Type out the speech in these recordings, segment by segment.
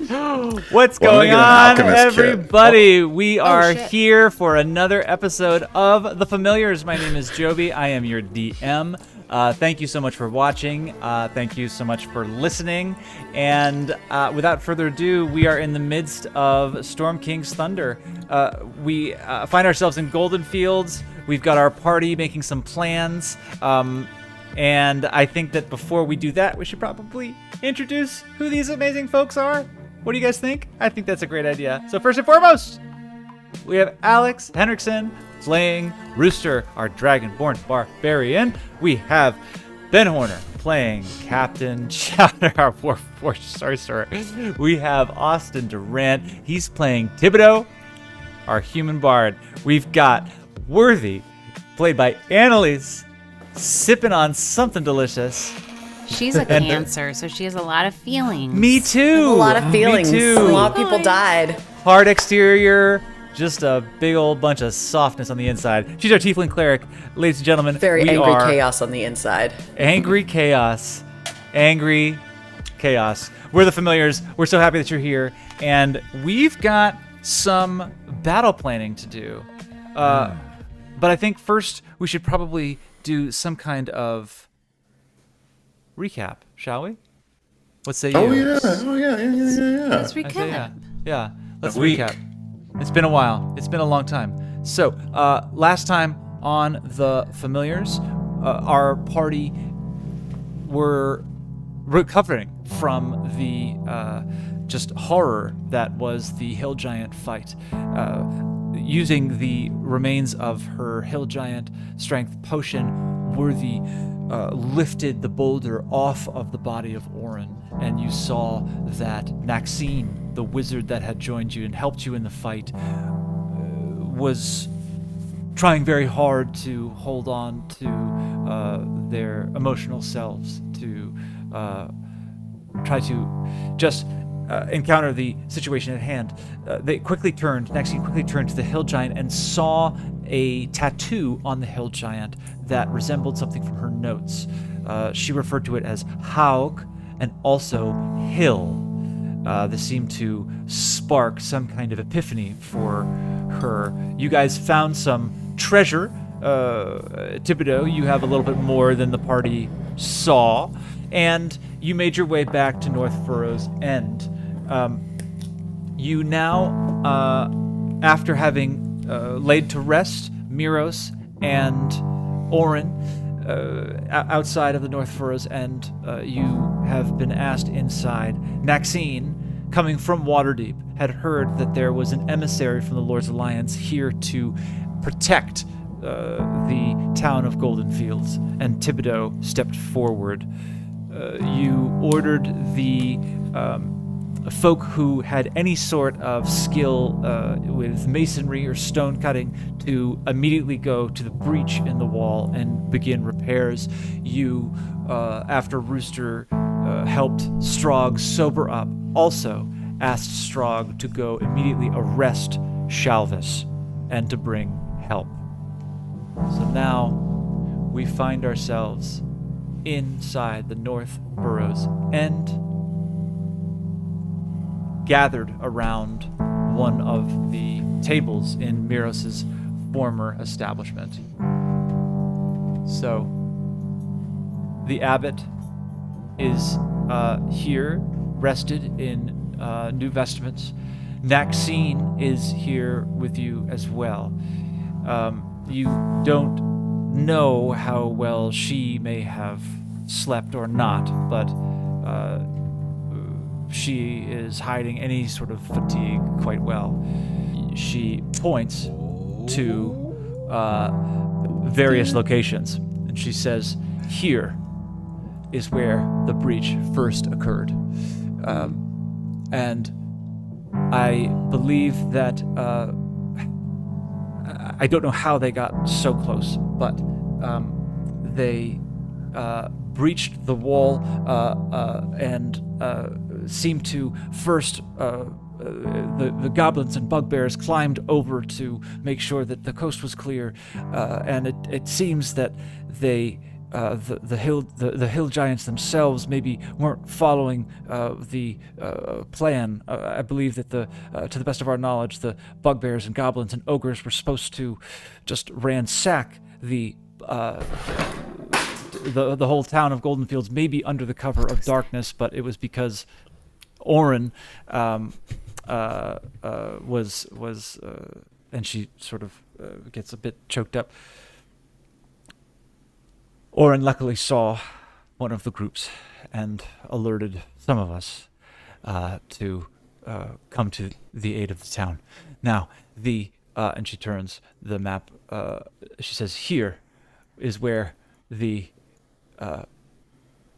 What's going on, everybody? We are here for another episode of The Familiars. My name is Joby. I am your DM. Thank you so much for watching. Thank you so much for listening. And without further ado, we are in the midst of Storm King's Thunder. We find ourselves in Golden Fields. We've got our party making some plans. And I think that before we do that, we should probably introduce who these amazing folks are. What do you guys think? I think that's a great idea. So first and foremost, we have Alex Henriksen playing Rooster, our dragonborn barbarian. We have Ben Horner playing Captain Chowder, our warforged sorcerer. We have Austin Durant. He's playing Thibodeau, our human bard. We've got Worthy, played by Annalise, sipping on something delicious. She's a Cancer, so she has a lot of feelings. Me too. A lot of feelings. Me too. A lot of people died. Hard exterior, just a big old bunch of softness on the inside. She's our tiefling cleric, ladies and gentlemen. Very angry chaos on the inside. Angry chaos. Angry chaos. We're the Familiars. We're so happy that you're here, and we've got some battle planning to do. But I think first we should probably do some kind of recap, shall we? What say you? Oh yeah. Let's recap. Yeah, let's recap. It's been a while. It's been a long time. So, last time on The Familiars, our party were recovering from the just horror that was the hill giant fight. Using the remains of her hill giant strength potion, Worthy lifted the boulder off of the body of Orin, and you saw that Maxine, the wizard that had joined you and helped you in the fight, was trying very hard to hold on to their emotional selves, to try to just encounter the situation at hand. Maxine quickly turned to the hill giant and saw a tattoo on the hill giant that resembled something from her notes. She referred to it as Haug and also Hill. This seemed to spark some kind of epiphany for her. You guys found some treasure. Thibodeau, you have a little bit more than the party saw, and you made your way back to North Furrow's End. You now, after having laid to rest Miros and Orin outside of the North Furrow's End, you have been asked inside. Maxine, coming from Waterdeep, had heard that there was an emissary from the Lord's Alliance here to protect the town of Golden Fields, and Thibodeau stepped forward. You ordered the folk who had any sort of skill with masonry or stone cutting to immediately go to the breach in the wall and begin repairs. You, after Rooster helped Strog sober up, also asked Strog to go immediately arrest Shalvus and to bring help. So now we find ourselves inside the North Furrow's End, gathered around one of the tables in Miros's former establishment. So the abbot is here, rested in new vestments. Maxine is here with you as well. You don't know how well she may have slept or not, but she is hiding any sort of fatigue quite well. She points to various locations, and she says, "Here is where the breach first occurred." And I believe that I don't know how they got so close, but they breached the wall and seemed to first the goblins and bugbears climbed over to make sure that the coast was clear, and it seems that they the hill giants themselves maybe weren't following the plan. I believe that to the best of our knowledge, the bugbears and goblins and ogres were supposed to just ransack the whole town of Golden Fields, maybe under the cover of darkness, but it was because Oren was and she sort of gets a bit choked up. Oren luckily saw one of the groups and alerted some of us to come to the aid of the town. Now, and she turns the map, she says, here is where the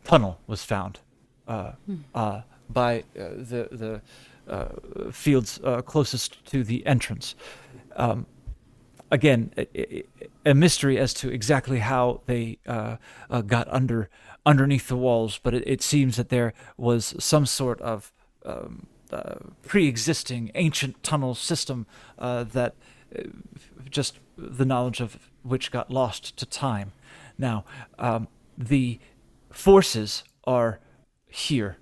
tunnel was found by the fields closest to the entrance. Again, a mystery as to exactly how they got underneath the walls, but it seems that there was some sort of pre-existing ancient tunnel system that just the knowledge of which got lost to time. Now, the forces are here.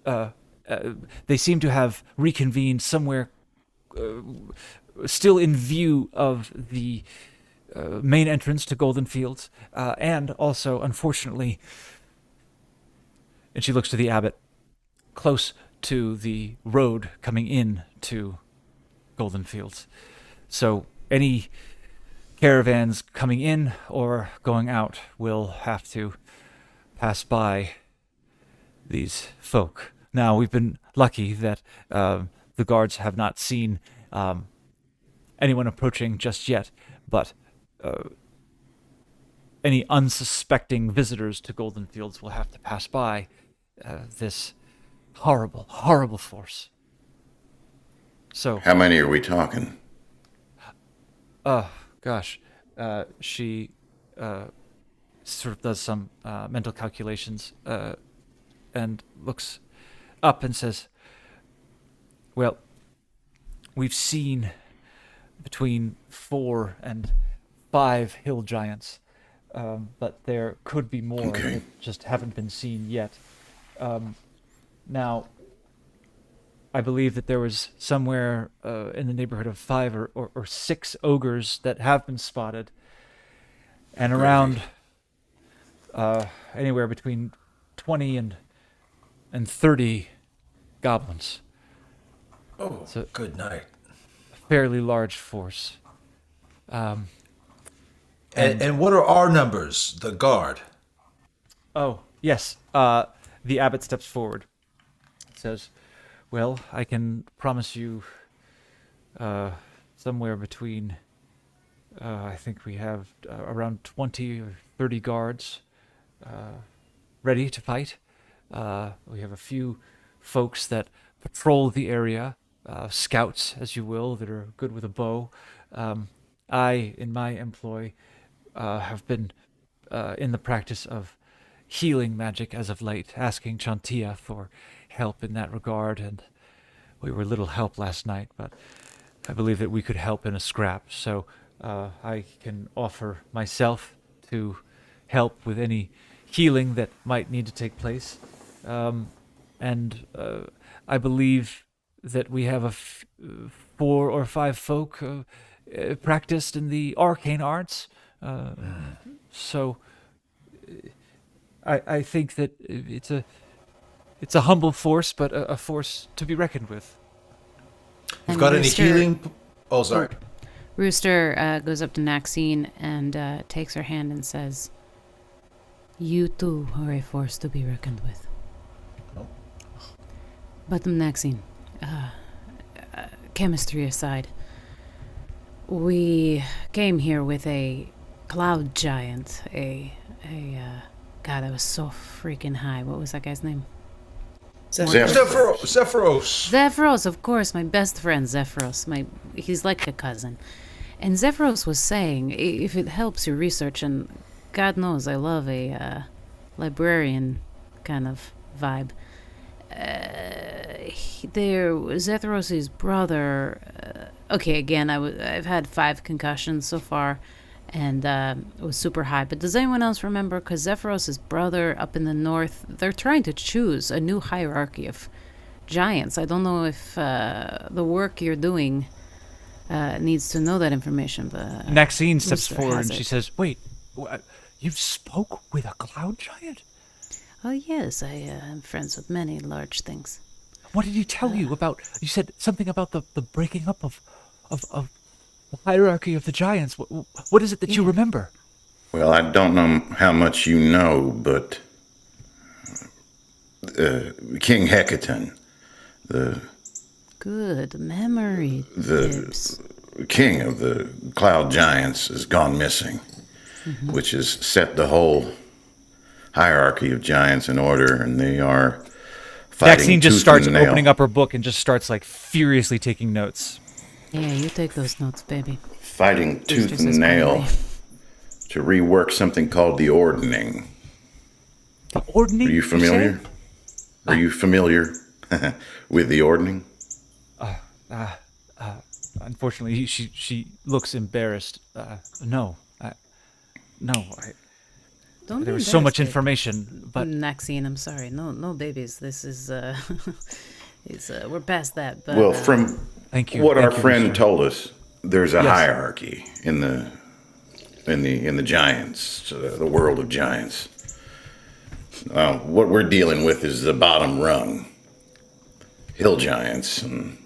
They seem to have reconvened somewhere still in view of the main entrance to Golden Fields, and also, unfortunately, and she looks to the abbot, close to the road coming in to Golden Fields. So any caravans coming in or going out will have to pass by these folk. Now, we've been lucky that the guards have not seen anyone approaching just yet, but any unsuspecting visitors to Golden Fields will have to pass by this horrible, horrible force. So, how many are we talking? Gosh, she sort of does some mental calculations and looks up and says, well, we've seen between 4 and 5 hill giants, but there could be more that just haven't been seen yet. Now, I believe that there was somewhere in the neighborhood of 5 or 6 ogres that have been spotted, and around anywhere between 20 and 30 goblins. Oh, so good night. Fairly large force. And what are our numbers, the guard? Oh, yes. The abbot steps forward. Says, well, I can promise you somewhere between, I think we have around 20 or 30 guards ready to fight. We have a few folks that patrol the area, scouts, as you will, that are good with a bow. I, in my employ, have been in the practice of healing magic as of late, asking Chantia for help in that regard, and we were little help last night, but I believe that we could help in a scrap, so I can offer myself to help with any healing that might need to take place. And I believe that we have 4 or 5 folk practiced in the arcane arts. So I think that it's a humble force, but a force to be reckoned with. You've got any healing? Oh, sorry. Rooster goes up to Maxine and takes her hand and says, "You too are a force to be reckoned with." Oh. But Maxine, chemistry aside, we came here with a cloud giant, God, that was so freaking high. What was that guy's name? Zephyros. Zephyros, of course, my best friend Zephyros. He's like a cousin. And Zephyros was saying, if it helps your research, and God knows I love a librarian kind of vibe. Zephyros' brother. Okay, again, I've had 5 concussions so far, and it was super high. But does anyone else remember? Because Zephyros' brother up in the north, they're trying to choose a new hierarchy of giants. I don't know if the work you're doing needs to know that information. But Maxine steps Rooster forward has and she it. says, "Wait, you spoke with a cloud giant? Oh yes, I am friends with many large things. What did he tell you about? You said something about the breaking up of the hierarchy of the giants. What is it that you remember?" Well, I don't know how much you know, but King Hecaton, the Good memory, The- Dibs. king of the cloud giants, has gone missing, which has set the whole hierarchy of giants in order, and they are fighting Maxine just tooth starts and nail. opening up her book and just starts like furiously taking notes. Yeah, you take those notes, baby. Fighting tooth Rooster and says nail quietly. to rework something called the Ordning. The Ordning? Are you familiar? Are you familiar with the Ordning? Unfortunately, she looks embarrassed. No. Don't be There was so much embarrassed, babe. information, but Maxine, I'm sorry. No babies. This is we're past that. But Well, from thank you. what Thank our you, friend Mr. told us, there's a Yes. hierarchy in the giants, the world of giants. What we're dealing with is the bottom rung, hill giants and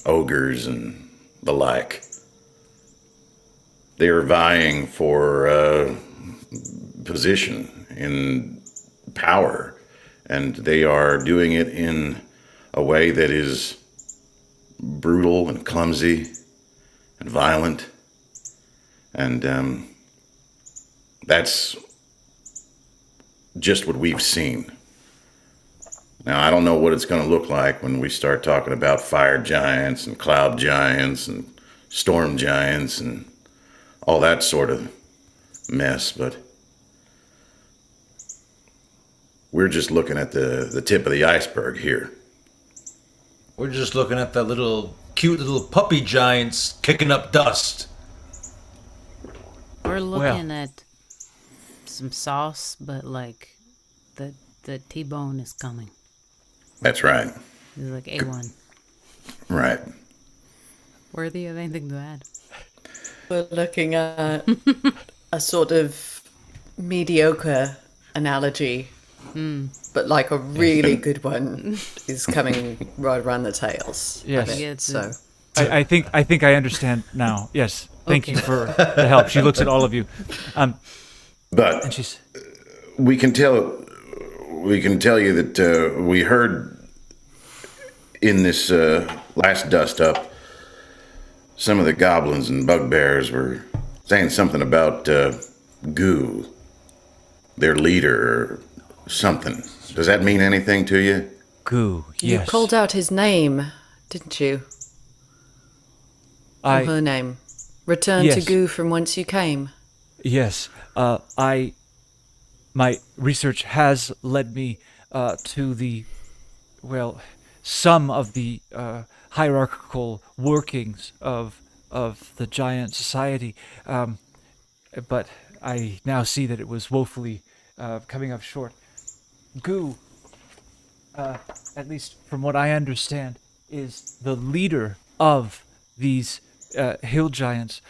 ogres and the like. They are vying for position in power, and they are doing it in a way that is brutal and clumsy and violent, and that's just what we've seen. Now, I don't know what it's going to look like when we start talking about fire giants and cloud giants and storm giants and all that sort of mess, but we're just looking at the tip of the iceberg here. We're just looking at the cute little puppy giants kicking up dust. we're looking at some sauce, but like the T-bone is coming. That's right. It's like A1. Right. Worthy of anything to add? We're looking at a sort of mediocre analogy, but like a really good one is coming right around the tails. Yes. I think. Yeah, So I think I understand now. Yes. Thank you Okay. for the help. She looks at all of you. But And she's we can tell you that we heard in this last dust up, some of the goblins and bugbears were saying something about Goo, their leader, or something. Does that mean anything to you? Goo. you Yes. called out his name, didn't you? Or I her name. Return to Yes. goo from whence you came. Yes, my research has led me to some of the hierarchical workings of the giant society, but I now see that it was woefully coming up short. Goo, at least from what I understand, is the leader of these hill giants.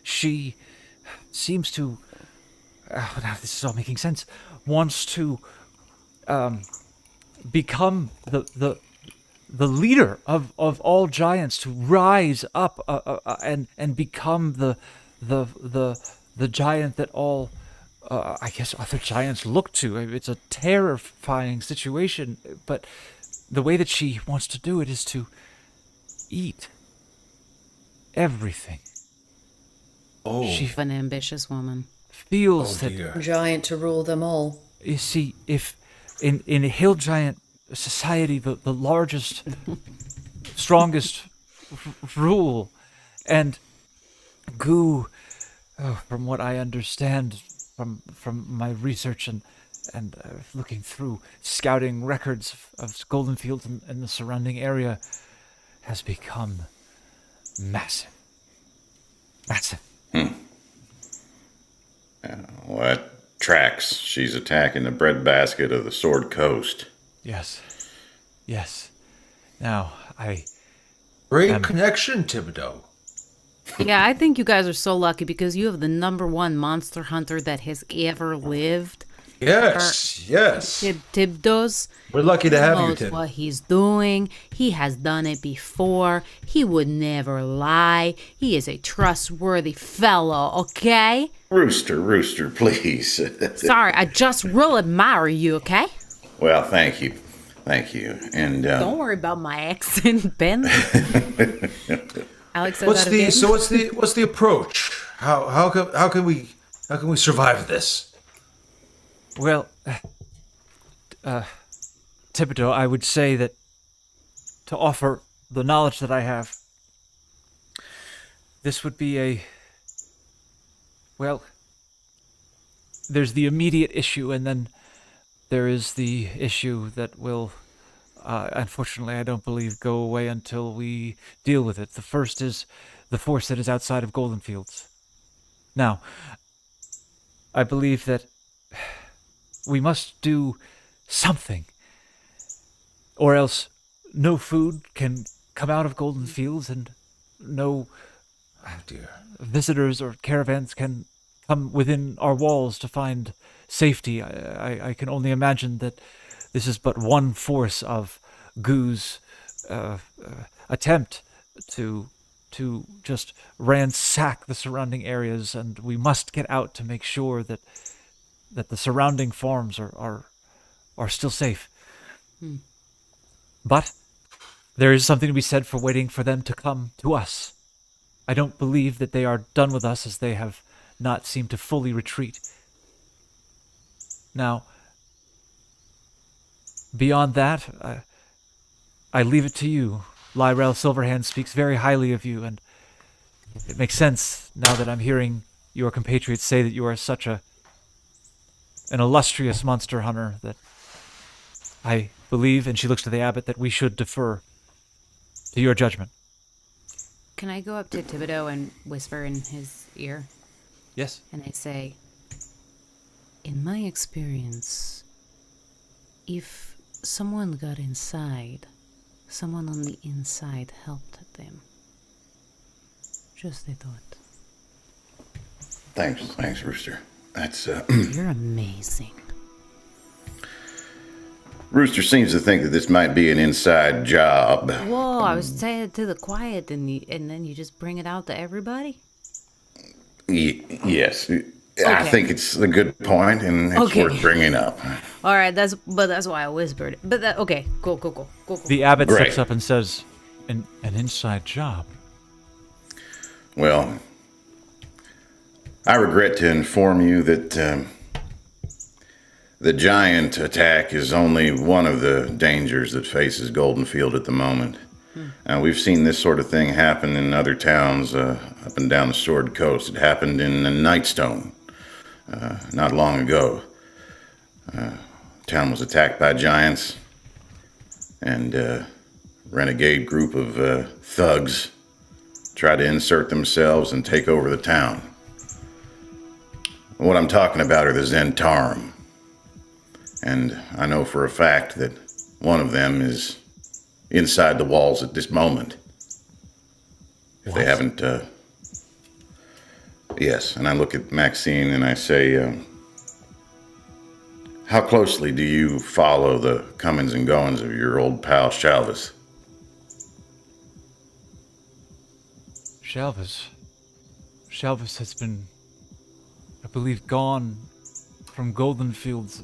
She seems to, now this is all making sense, wants to become the leader of all giants, to rise up and become the giant that all I guess other giants look to. It's a terrifying situation, but the way that she wants to do it is to eat everything. Oh, She An ambitious woman. feels that, dear. Giant to rule them all. you see, if in a hill giant society, the largest, strongest rule, and Goo, from what I understand from my research and looking through scouting records of Goldenfield and the surrounding area, has become massive. tracks. She's attacking the breadbasket of the Sword Coast. Yes. Yes. Now, Great connection, Thibodeau. Yeah, I think you guys are so lucky because you have the #1 monster hunter that has ever lived. Yes. Tibdos. We're lucky to have you, knows Tib. what he's doing. He has done it before. He would never lie. He is a trustworthy fellow, okay? Rooster, please. Sorry, I just really admire you, okay? Well, thank you. And Don't worry about my accent, Ben. Alex says that again. What's the approach? How can we survive this? well, Thibodeau, I would say that to offer the knowledge that I have, this would be there's the immediate issue, and then there is the issue that will, unfortunately, I don't believe, go away until we deal with it. The first is the force that is outside of Golden Fields. Now, I believe that we must do something, or else no food can come out of Golden Fields, and no visitors or caravans can come within our walls to find safety. I can only imagine that this is but one force of Goo's attempt to just ransack the surrounding areas, and we must get out to make sure that the surrounding farms are still safe. But there is something to be said for waiting for them to come to us. I don't believe that they are done with us, as they have not seemed to fully retreat. Now, beyond that, I leave it to you. Lyrel Silverhand speaks very highly of you, and it makes sense now that I'm hearing your compatriots say that you are such an illustrious monster hunter, that I believe, and she looks to the abbot, that we should defer to your judgment. Can I go up to Thibodeau and whisper in his ear? Yes. And I say, in my experience, if someone got inside, someone on the inside helped them. Just a thought. Thanks, Rooster. That's You're amazing. Rooster seems to think that this might be an inside job. Whoa, I was saying it to the quiet, and then you just bring it out to everybody? Yes. I Okay. think it's a good point, and it's Okay. worth bringing up. All right, that's why I whispered it. But okay, go. The abbot Right. steps up and says, an inside job. Well, I regret to inform you that the giant attack is only one of the dangers that faces Goldenfield at the moment. We've seen this sort of thing happen in other towns up and down the Sword Coast. It happened in Nightstone not long ago. Town was attacked by giants, and a renegade group of thugs tried to insert themselves and take over the town. What I'm talking about are the Zentarum. And I know for a fact that one of them is inside the walls at this moment. If they haven't, yes. And I look at Maxine and I say, how closely do you follow the comings and goings of your old pal Shalvus? Shalvus has been, I believe, gone from Golden Fields.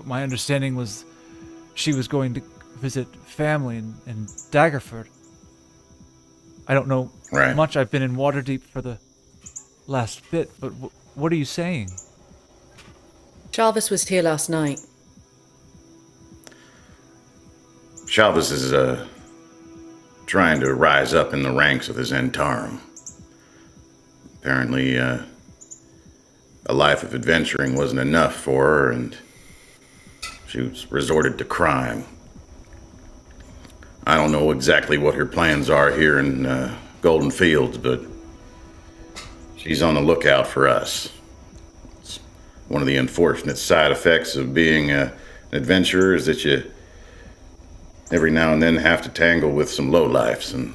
My understanding was she was going to visit family in Daggerford. I don't know Right. much. I've been in Waterdeep for the last bit, but what are you saying? Shalvus was here last night. Shalvus is trying to rise up in the ranks of the Zentarum. Apparently, a life of adventuring wasn't enough for her, and she was resorted to crime. I don't know exactly what her plans are here in Golden Fields, but she's on the lookout for us. one of the unfortunate side effects of being an adventurer is that you every now and then have to tangle with some lowlifes, and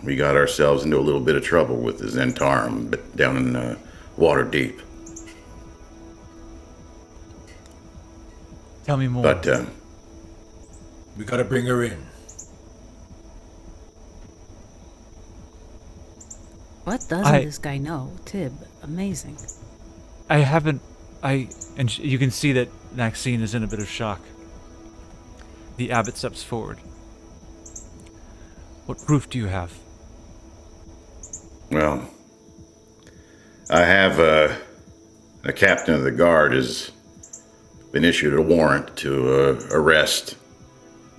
we got ourselves into a little bit of trouble with the Zentarum down in Waterdeep. Tell me more. But We gotta bring her in. What doesn't this guy know? Tib, amazing. I haven't. You can see that Maxine is in a bit of shock. The abbot steps forward. What proof do you have? well, I have a captain of the guard has been issued a warrant to arrest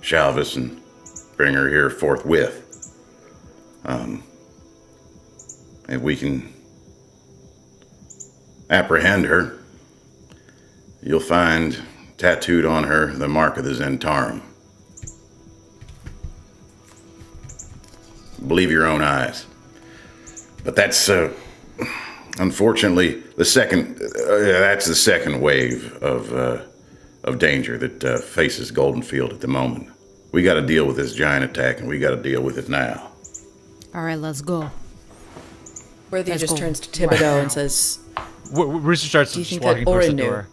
Shalvus and bring her here forthwith. If we can apprehend her, you'll find tattooed on her the mark of the Zentarum. Believe your own eyes. But that's unfortunately the second. That's the second wave of danger that faces Goldenfield at the moment. We got to deal with this giant attack, and we got to deal with it now. All right, let's go. Worthy Let's just go turns to right Thibodeau now. and says, Rooster starts Do you just think walking that towards the Orin knew? door.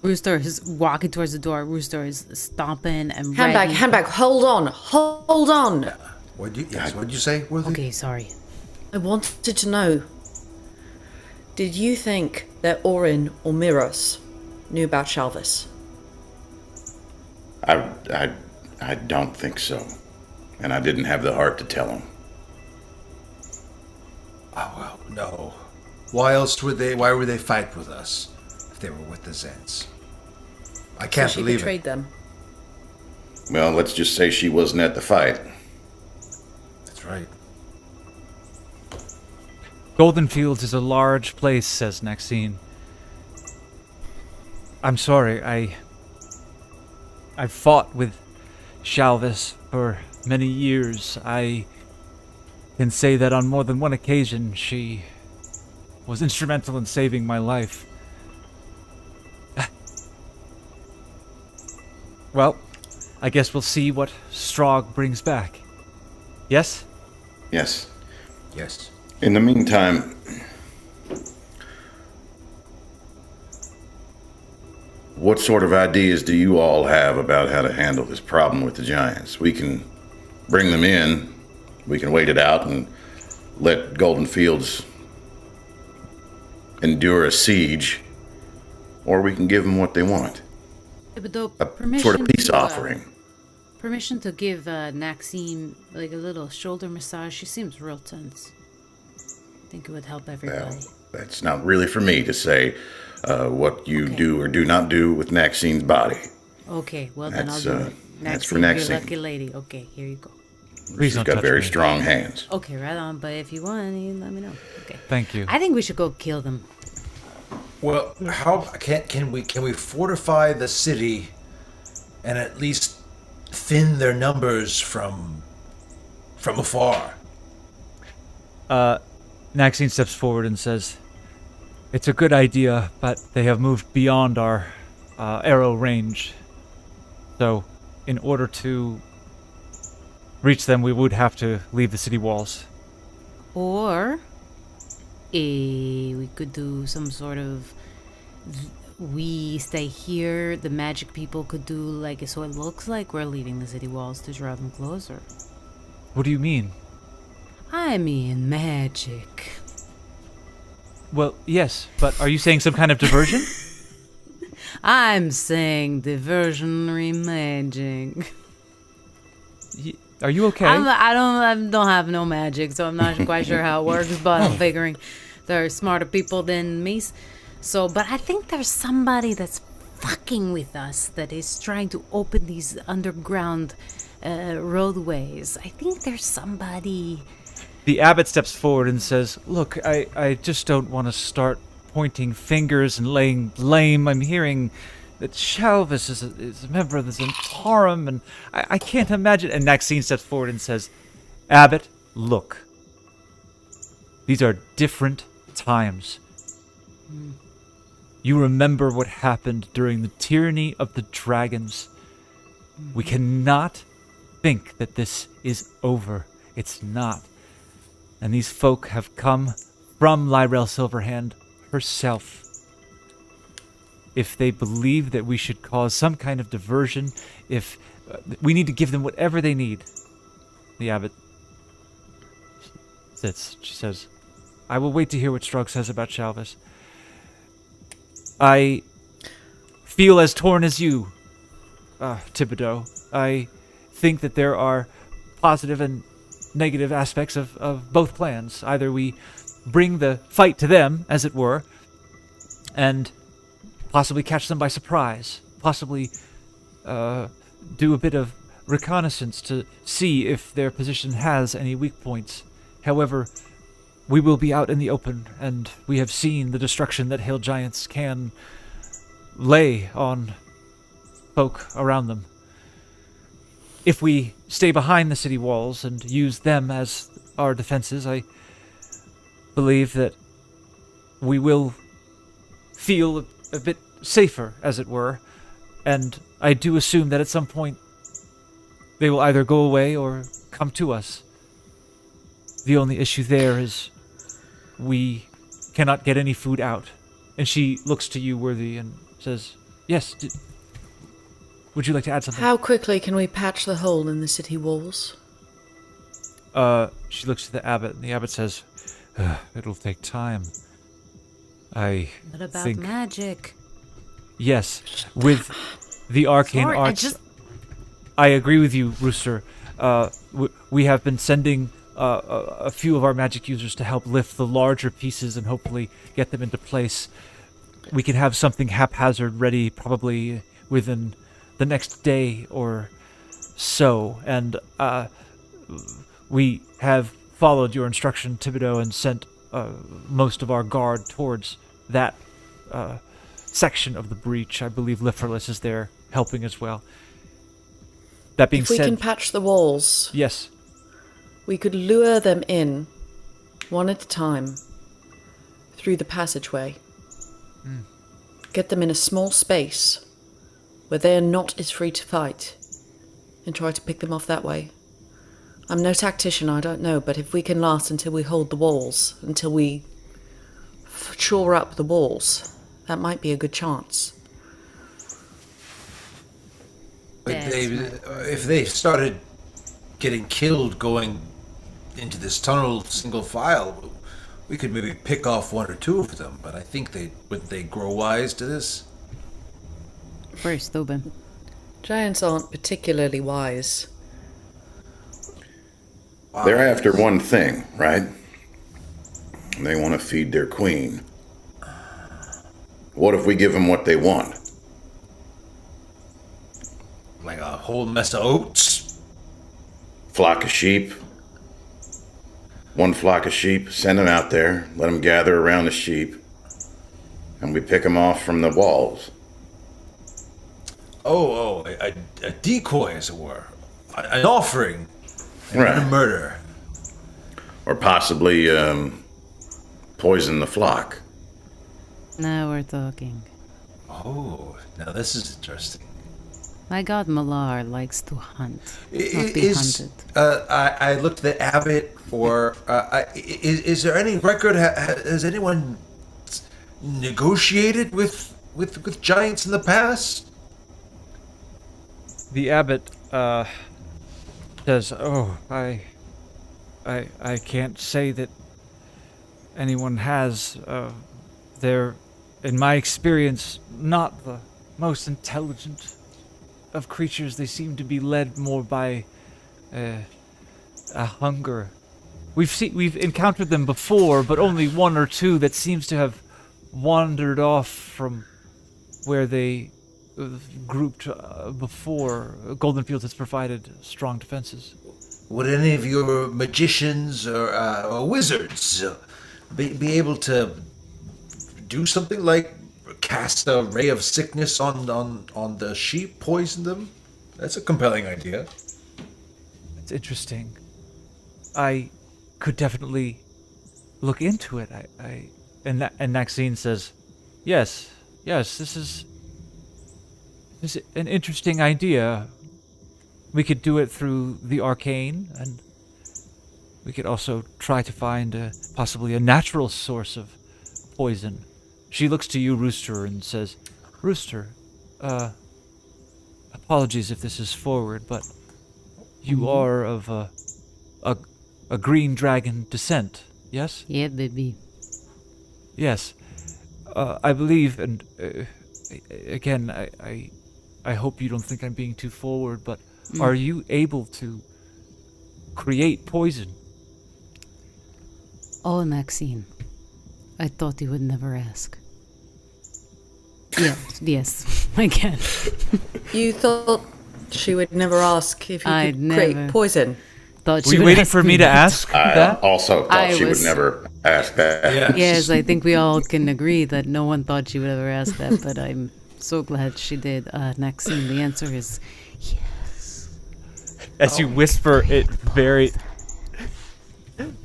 Rooster is walking towards the door. Rooster is stomping and handbag, ready. hold on. What'd you say, Worthy? Okay, sorry. I wanted to know, did you think that Orin or Miros knew about Shalvus? I don't think so, and I didn't have the heart to tell him. Oh, well, no. Why would they fight with us if they were with the Zents? I can't So she believe betrayed it. them. Well, let's just say she wasn't at the fight. That's right. Goldenfields is a large place, says Maxine. I'm sorry, I've fought with Shalvus for many years. I can say that on more than one occasion she was instrumental in saving my life. Well, I guess we'll see what Strogg brings back. Yes? Yes. Yes. In the meantime, what sort of ideas do you all have about how to handle this problem with the giants? We can bring them in, we can wait it out and let Goldenfields endure a siege, or we can give them what they want. Thibodeau, A sort of peace offering. Permission to give Maxine like a little shoulder massage. She seems real tense. I think it would help everybody. Well, that's not really for me to say what you do or do not do with Maxine's body. Okay, well then That's, I'll do it. that's for Maxine, Maxine. you're a lucky lady. Okay, here you go. Please She's don't got touch very me. strong hands. Okay, right on. But if you want, you let me know. Okay. Thank you. I think we should go kill them. Well, how can we fortify the city and at least thin their numbers from afar? Maxine steps forward and says, "It's a good idea, but they have moved beyond our arrow range. So, in order to reach them, we would have to leave the city walls." Or we could do some sort of we stay here, the magic people could do like so it looks like we're leaving the city walls to draw them closer. What do you mean? I mean magic. Well, yes, but are you saying some kind of diversion? I'm saying diversionary magic. Are you okay? I don't have no magic, so I'm not quite sure how it works, but I'm figuring there are smarter people than me. So, but I think there's somebody that's fucking with us that is trying to open these underground roadways. I think there's somebody. The abbot steps forward and says, "Look, I just don't want to start pointing fingers and laying blame. I'm hearing that Shalvus is a member of the Zentarum, and I can't imagine." And Maxine steps forward and says, "Abbot, look. These are different times. You remember what happened during the tyranny of the dragons. We cannot think that this is over. It's not. And these folk have come from Lyrel Silverhand herself. If they believe that we should cause some kind of diversion, if we need to give them whatever they need. The abbot sits. She says, I will wait to hear what Strug says about Shalvus. I feel as torn as you, Thibodeau. I think that there are positive and negative aspects of both plans. Either we bring the fight to them, as it were, and possibly catch them by surprise, possibly do a bit of reconnaissance to see if their position has any weak points. However, we will be out in the open, and we have seen the destruction that hill giants can lay on folk around them. If we stay behind the city walls and use them as our defenses, I believe that we will feel a bit safer, as it were, and I do assume that at some point they will either go away or come to us. The only issue there is we cannot get any food out. And she looks to you, Worthy, and says, yes, would you like to add something? How quickly can we patch the hole in the city walls? She looks to the abbot, and the abbot says, it'll take time. What about think, magic? yes, with the arcane Sorry, arts. I agree with you, Rooster. We have been sending a few of our magic users to help lift the larger pieces and hopefully get them into place. We can have something haphazard ready probably within the next day or so. And we have followed your instruction, Thibodeau, and sent most of our guard towards that section of the breach. I believe Liferless is there helping as well. That being If we said, can patch the walls, yes, we could lure them in, one at a time, through the passageway. Get them in a small space where they are not as free to fight, and try to pick them off that way. I'm no tactician, I don't know, but if we can last until we hold the walls, until we shore up the walls, that might be a good chance. If they started getting killed going into this tunnel single file, we could maybe pick off one or two of them, but I think would they grow wise to this? Very stupid. Giants aren't particularly wise. They're after one thing, right? They want to feed their queen. What if we give them what they want? Like a whole mess of oats? Flock of sheep. One flock of sheep, send them out there, let them gather around the sheep, and we pick them off from the walls. A decoy, as it were. An offering. And Right. a murder. Or possibly poison the flock. Now we're talking. Oh, now this is interesting. My god Malar likes to hunt, not be hunted. I looked at the abbot for. Is there any record? Has anyone negotiated with giants in the past? the abbot says, "Oh, I can't say that anyone has. They're, in my experience, not the most intelligent of creatures. They seem to be led more by a hunger. We've encountered them before, but only one or two that seems to have wandered off from where they grouped before. Golden Fields has provided strong defenses." Would any of your magicians or wizards be able to do something like cast a ray of sickness on the sheep, poison them? That's a compelling idea. It's interesting. I could definitely look into it. And Maxine says, "Yes, Yes, this is an interesting idea. We could do it through the arcane, and we could also try to find possibly a natural source of poison. She looks to you, Rooster, and says, Rooster, apologies if this is forward, but you are of a green dragon descent, yes? Yeah, baby. Yes. I believe, and again, I hope you don't think I'm being too forward, but are you able to create poison? Oh, Maxine. I thought you would never ask. Yes, I can. You thought she would never ask if you I'd could create never. poison. Thought Were she you would waiting ask for me to that. ask I that? also thought I she would was- never ask that. Yeah. Yes, I think we all can agree that no one thought she would ever ask that, but I'm so glad she did. Maxine, the answer is As you whisper it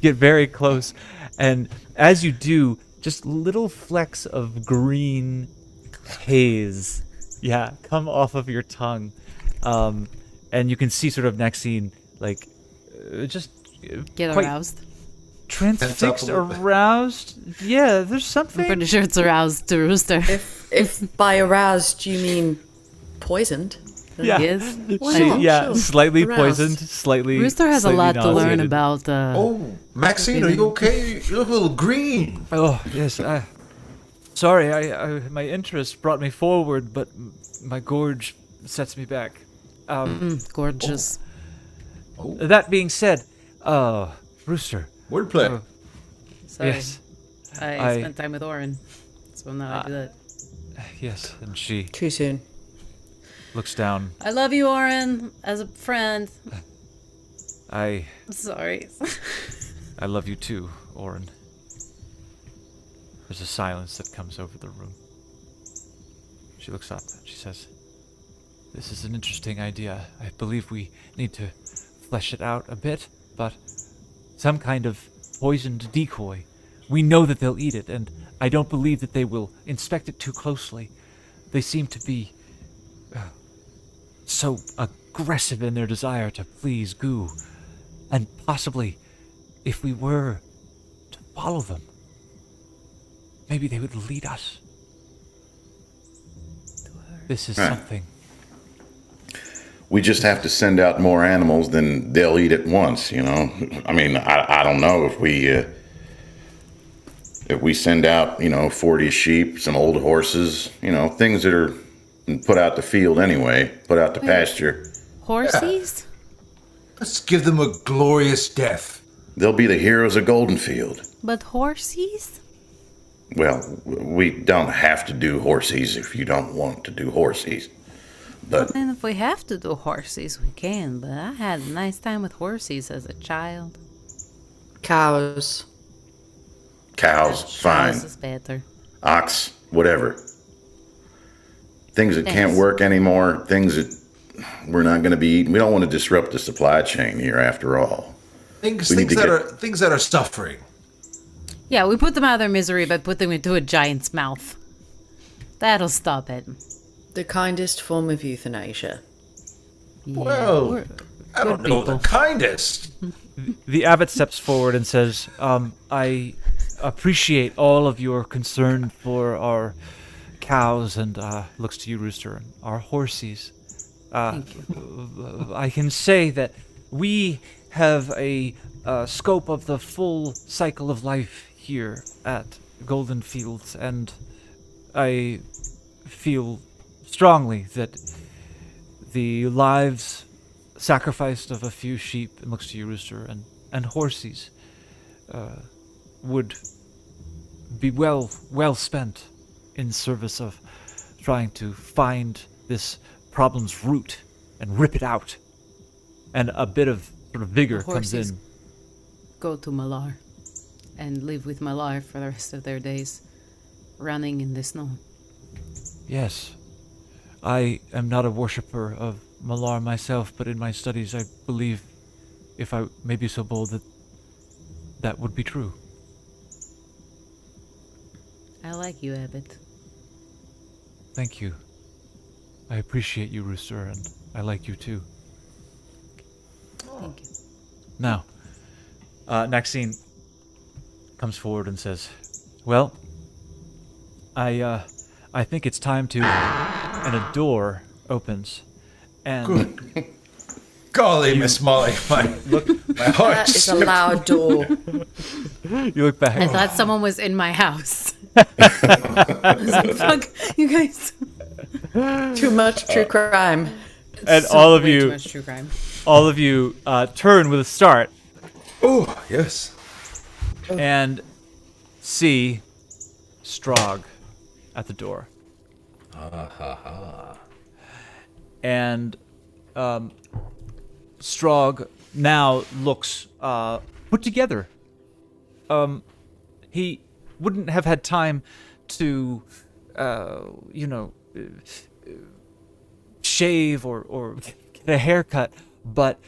get very close, and as you do, just little flecks of green haze, come off of your tongue, and you can see sort of Maxine like just get quite aroused. transfixed, little bit. aroused. Yeah, there's I'm something. pretty sure it's aroused to Rooster. If by aroused you mean poisoned. Yeah. Yes. Sure. Slightly Aroused. poisoned, slightly. Rooster has a slightly lot to learn nauseated. about. Oh, Maxine, are you okay? You look a little green. Oh yes, sorry. My interest brought me forward, but my gorge sets me back. Gorgeous. That being said, Rooster. Wordplay. Sorry. Yes, I spent time with Oren, so now I do that. yes, and she Too soon. looks down. I love you, Oren, as a friend. I Sorry. love you too, Oren. There's a silence that comes over the room. She looks up and she says, "This is an interesting idea. I believe we need to flesh it out a bit, but some kind of poisoned decoy. We know that they'll eat it, and I don't believe that they will inspect it too closely. They seem to be so aggressive in their desire to please Goo, and possibly, if we were to follow them, maybe they would lead us. This is Huh. something." We just have to send out more animals than they'll eat at once, you know? I mean, I don't know if we send out, 40 sheep, some old horses, things that are put out the field anyway, put out to pasture. Horsies? Let's give them a glorious death. They'll be the heroes of Goldenfield. But horsies? Well, we don't have to do horsies if you don't want to do horsies. But And if we have to do horsies, we can, but I had a nice time with horsies as a child. Cows. cows, fine. Cows is better. Ox, whatever. Things that can't Thanks. work anymore, things that we're not going to be eating. We don't want to disrupt the supply chain here after all. Things We need to things that are suffering. Yeah, we put them out of their misery by putting them into a giant's mouth. That'll stop it. The kindest form of euthanasia. Yeah, Well, we're I don't good know people. the kindest. The abbot steps forward and says, I appreciate all of your concern for our cows, and looks to you, Rooster, and our horses. Thank you. I can say that we have a scope of the full cycle of life here at Golden Fields, and I feel strongly that the lives sacrificed of a few sheep, and looks to you, Rooster, and horses would be well spent in service of trying to find this problem's root and rip it out. And a bit of sort of vigor comes Horses in. go to Malar and live with Malar for the rest of their days, running in the snow. Yes, I am not a worshipper of Malar myself, but in my studies I believe, if I may be so bold, that that would be true. I like you, Abbott. Thank you. I appreciate you, Rooster, and I like you too. Thank you. Now, Maxine comes forward and says, "Well, I think it's time to." And a door opens, and Golly, Miss Molly, my heart That is a skipped. loud door. you look back. I thought someone was in my house. I was like, fuck, you guys. Too much true crime. And So all of way too you, much true crime. turn with a start Oh, yes. and see Strog at the door. And Strog now looks put together. He wouldn't have had time to, shave or get a haircut, but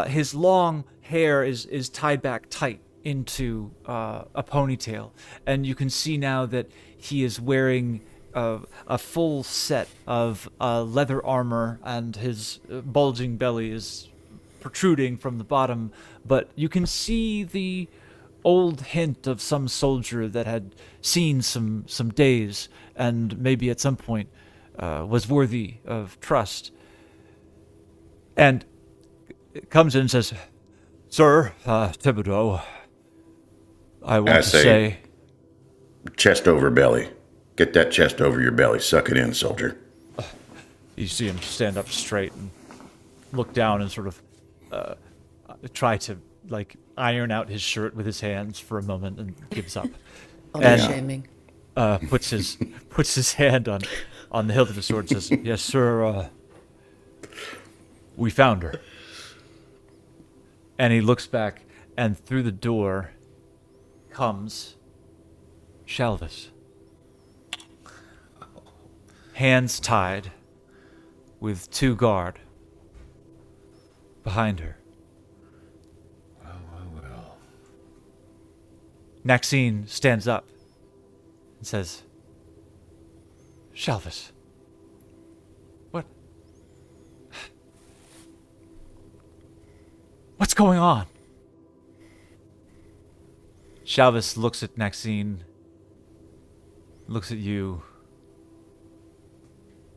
his long hair is tied back tight into a ponytail, and you can see now that he is wearing a full set of leather armor, and his bulging belly is protruding from the bottom, but you can see the old hint of some soldier that had seen some days and maybe at some point was worthy of trust. And comes in and says, "Sir, Thibodeau, I want to say..." Chest over belly. Get that chest over your belly. Suck it in, soldier. You see him stand up straight and look down and sort of try to, like, iron out his shirt with his hands for a moment and gives up. And Shaming. puts his hand on the hilt of his sword and says, "Yes, sir, we found her." And he looks back, and through the door comes Shalvus. Hands tied, with 2 guard behind her. Well. Maxine stands up and says, "Shalvus, what? What's going on?" Shalvus looks at Maxine, looks at you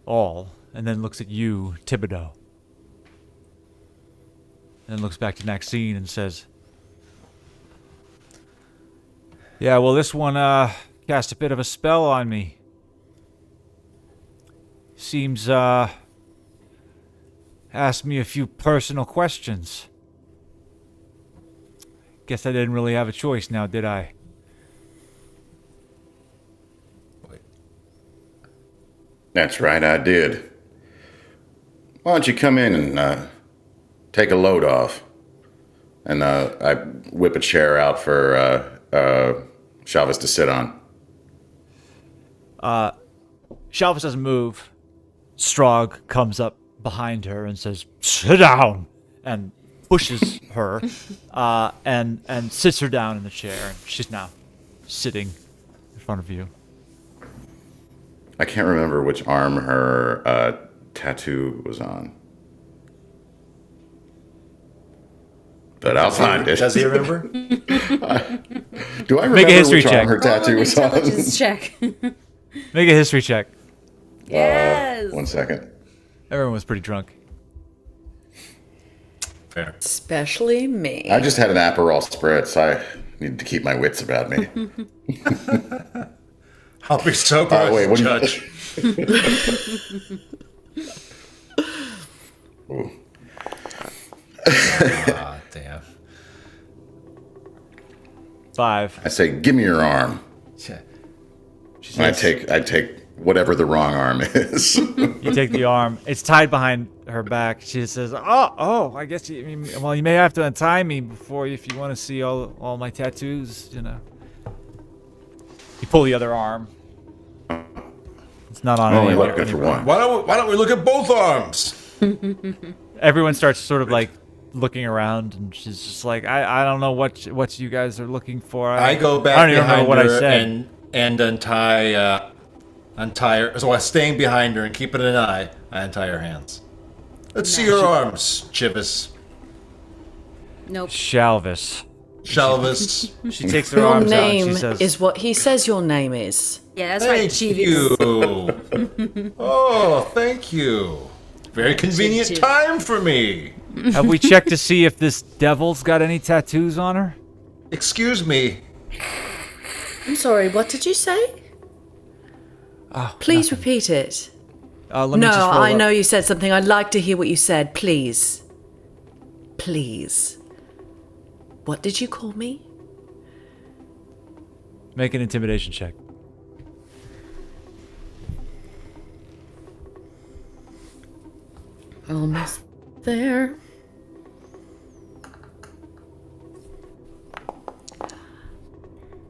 all, and then looks at you, Thibodeau. And then looks back to Maxine and says, "Yeah, well, this one cast a bit of a spell on me. Seems asked me a few personal questions. Guess I didn't really have a choice now, did I?" Wait. That's right, I did. Why don't you come in and take a load off? And I whip a chair out for Shalvus to sit on. Shalvus doesn't move. Strog comes up behind her and says, "Sit down," and pushes her and sits her down in the chair. And she's now sitting in front of you. I can't remember which arm her tattoo was on. But I'll find it. Does he remember? Do I remember Make a history which check. arm her tattoo was on? Intelligence check. Make a history check. Yes. 1 second. Everyone was pretty drunk. Fair. Especially me. I just had an Aperol spritz. I need to keep my wits about me. I'll be sober as wait, a what- judge. Ooh. Ah, damn. 5. I say, "Give me your arm." Shit. And I take whatever the wrong arm is. You take the arm. It's tied behind her back. She says, "Oh, I guess you may have to untie me before if you want to see all my tattoos, You pull the other arm. It's not on I'm only any looking for one. Why don't we look at both arms? Everyone starts sort of like looking around, and she's just like, I don't know what you guys are looking for. I go back I don't even behind remember what I her said. and untie So while staying behind her and keeping an eye, I untie her hands. Let's see your arms, Chivas. Nope. Shalvus. Shalvus. She takes her Your arms out and name she says, is what he says your name is. Yeah, that's right, Thank Chivis. you. Oh, thank you. Very convenient Chiv. time for me. have we checked to see if this devil's got any tattoos on her? Excuse me. I'm sorry, what did you say? Please repeat it. Let me No, just roll I up. know you said something. I'd like to hear what you said, please. Please. What did you call me? Make an intimidation check. Almost there.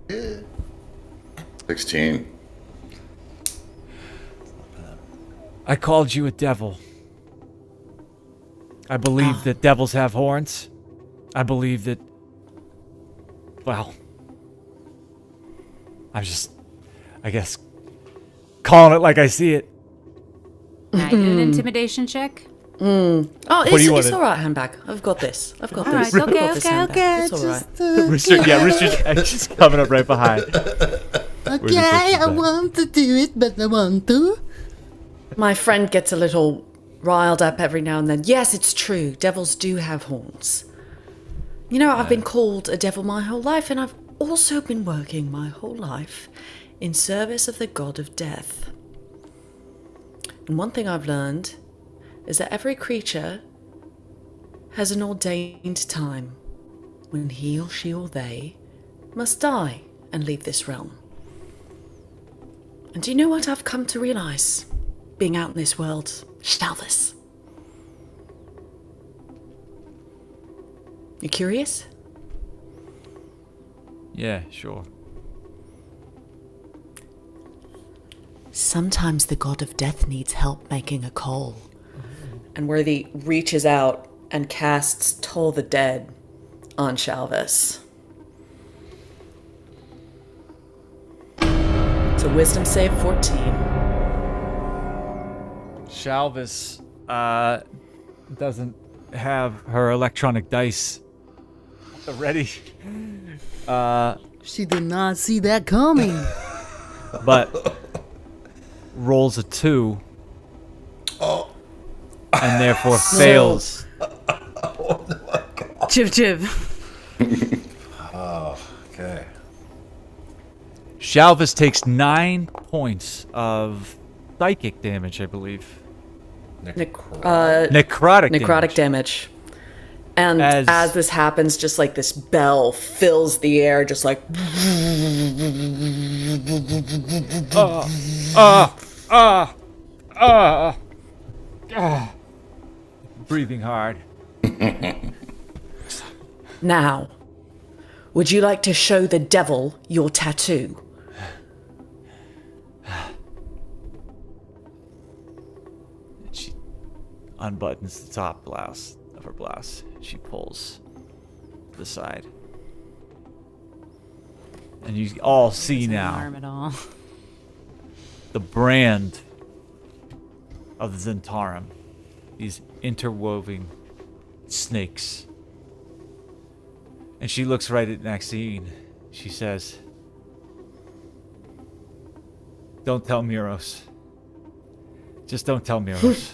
Yeah. 16. I called you a devil. I believe that devils have horns. I believe that... Well... I'm just... I guess... calling it like I see it. Can I do an intimidation check? Oh, do you it's wanna- all right, handbag. I've got this. I've got Alright, this. I've okay, got this okay, handbag. okay. It's all right. Rooster's coming up right behind. Okay, I want to do it, but I want to. My friend gets a little riled up every now and then. Yes, it's true. Devils do have horns. You know, I've been called a devil my whole life, and I've also been working my whole life in service of the god of death. And one thing I've learned is that every creature has an ordained time when he or she or they must die and leave this realm. And do you know what I've come to realize, being out in this world, Shalvus? You curious? Yeah, sure. Sometimes the god of death needs help making a call. And Worthy reaches out and casts Toll the Dead on Shalvus. It's a wisdom save 14. Shalvus doesn't have her electronic dice ready, She did not see that coming. but rolls a 2 and therefore fails. Chiv Chiv. Okay. Shalvus takes 9 points of psychic damage, I believe. Necrotic damage. And As- as this happens, just like this bell fills the air, just like Breathing hard. now. Would you like to show the devil your tattoo? She unbuttons the top blouse of her blouse. She pulls to the side. And you all see now Arm at all. the brand of the Zentarum. These interwoven snakes. And she looks right at Maxine. She says, "Don't tell Miros. Just don't tell Miros."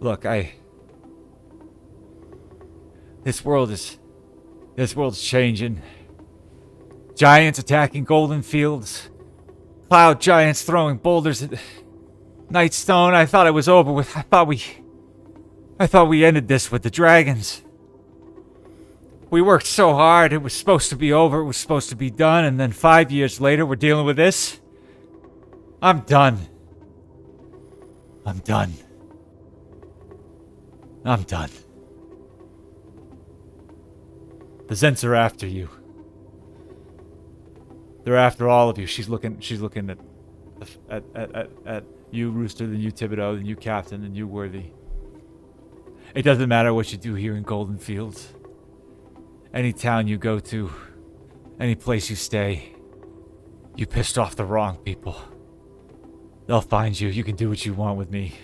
Look, this world's changing. Giants attacking golden fields. Cloud giants throwing boulders at Nightstone. I thought it was over with. I thought we ended this with the dragons. We worked so hard. It was supposed to be over. It was supposed to be done. And then 5 years later, we're dealing with this. I'm done. I'm done. I'm done. The Zents are after you. They're after all of you. She's looking at you, Rooster, then you, Thibodeau, then you, Captain, then you, Worthy. It doesn't matter what you do here in Golden Fields. Any town you go to, any place you stay, You pissed off the wrong people. They'll find you. You can do what you want with me.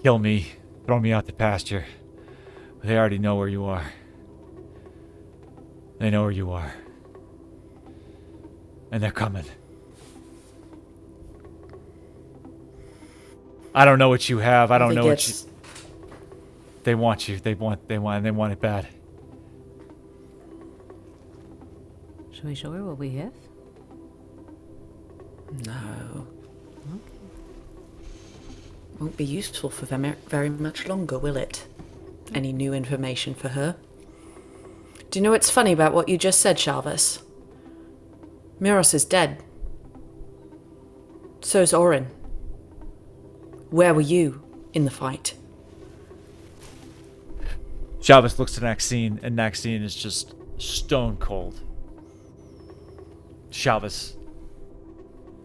Kill me. Throw me out to pasture. But they already know where you are. They know where you are. And they're coming. I don't know what you have. I don't know what you... They want you. They want it bad. Shall we show her what we have? No. Won't be useful for them very much longer, will it? Any new information for her? Do you know what's funny about what you just said, Shalvus? Miros is dead. So's Orin. Where were you in the fight? Shalvus looks at Maxine, and Maxine is just stone cold. Shalvus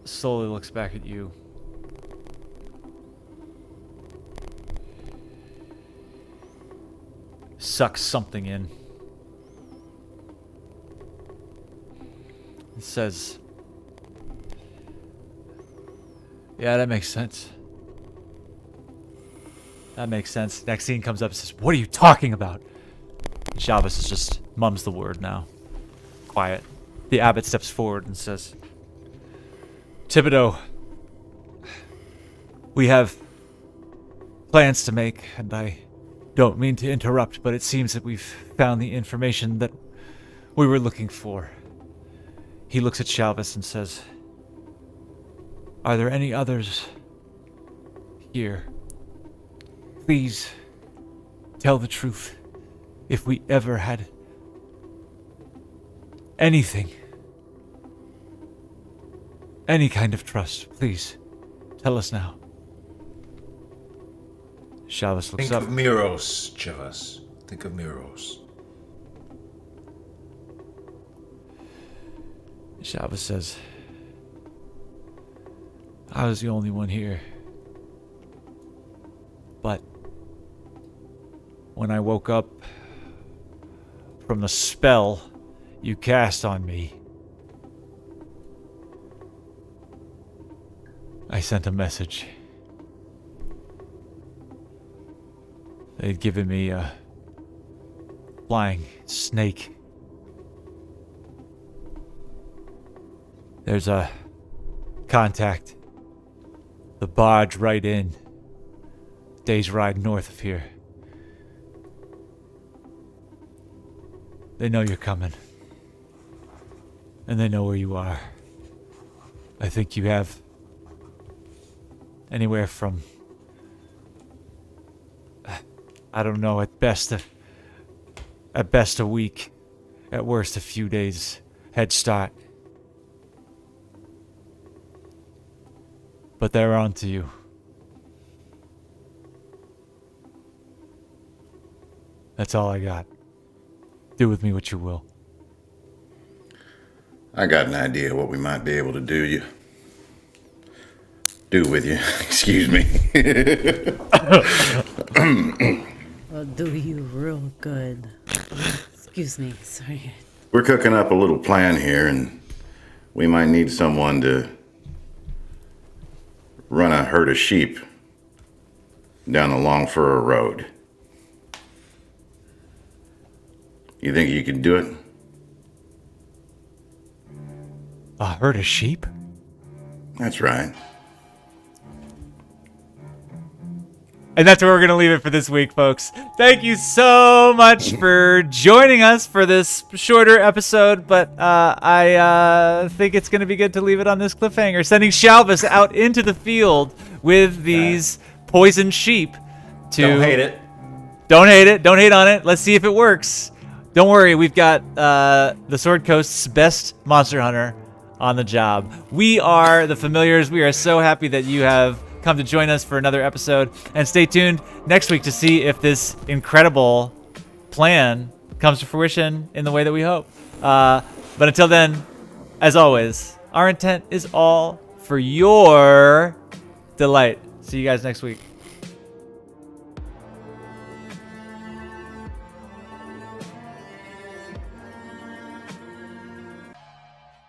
slowly looks back at you. Sucks something in. It says, yeah, that makes sense. That makes sense. Maxine comes up and says, what are you talking about? Shalvus is just mums the word now. Quiet. The abbot steps forward and says, Thibodeau, we have plans to make, and I don't mean to interrupt, but it seems that we've found the information that we were looking for. He looks at Shalvus and says, are there any others here? Please tell the truth. If we ever had anything, any kind of trust, please tell us now. Shalvus looks up. Think of Miros, Shalvus. Think of Miros. Shalvus says, I was the only one here. But when I woke up from the spell you cast on me, I sent a message. They'd given me a flying snake. There's a contact. The barge right in. Day's ride north of here. They know you're coming. And they know where you are. I think you have anywhere from, I don't know, at best a week, at worst a few days head start. But they're on to you. That's all I got. Do with me what you will. I got an idea what we might be able to do with you. Excuse me. I'll do you real good. Excuse me, sorry. We're cooking up a little plan here, and we might need someone to run a herd of sheep down the Long Furrow Road. You think you could do it? A herd of sheep? That's right. And that's where we're going to leave it for this week, folks. Thank you so much for joining us for this shorter episode, but I think it's going to be good to leave it on this cliffhanger, sending Shalvus out into the field with these poisoned sheep to... Don't hate it. Don't hate it. Don't hate on it. Let's see if it works. Don't worry, we've got the Sword Coast's best monster hunter on the job. We are the Familiars. We are so happy that you have come to join us for another episode. And stay tuned next week to see if this incredible plan comes to fruition in the way that we hope. But until then, as always, our intent is all for your delight. See you guys next week.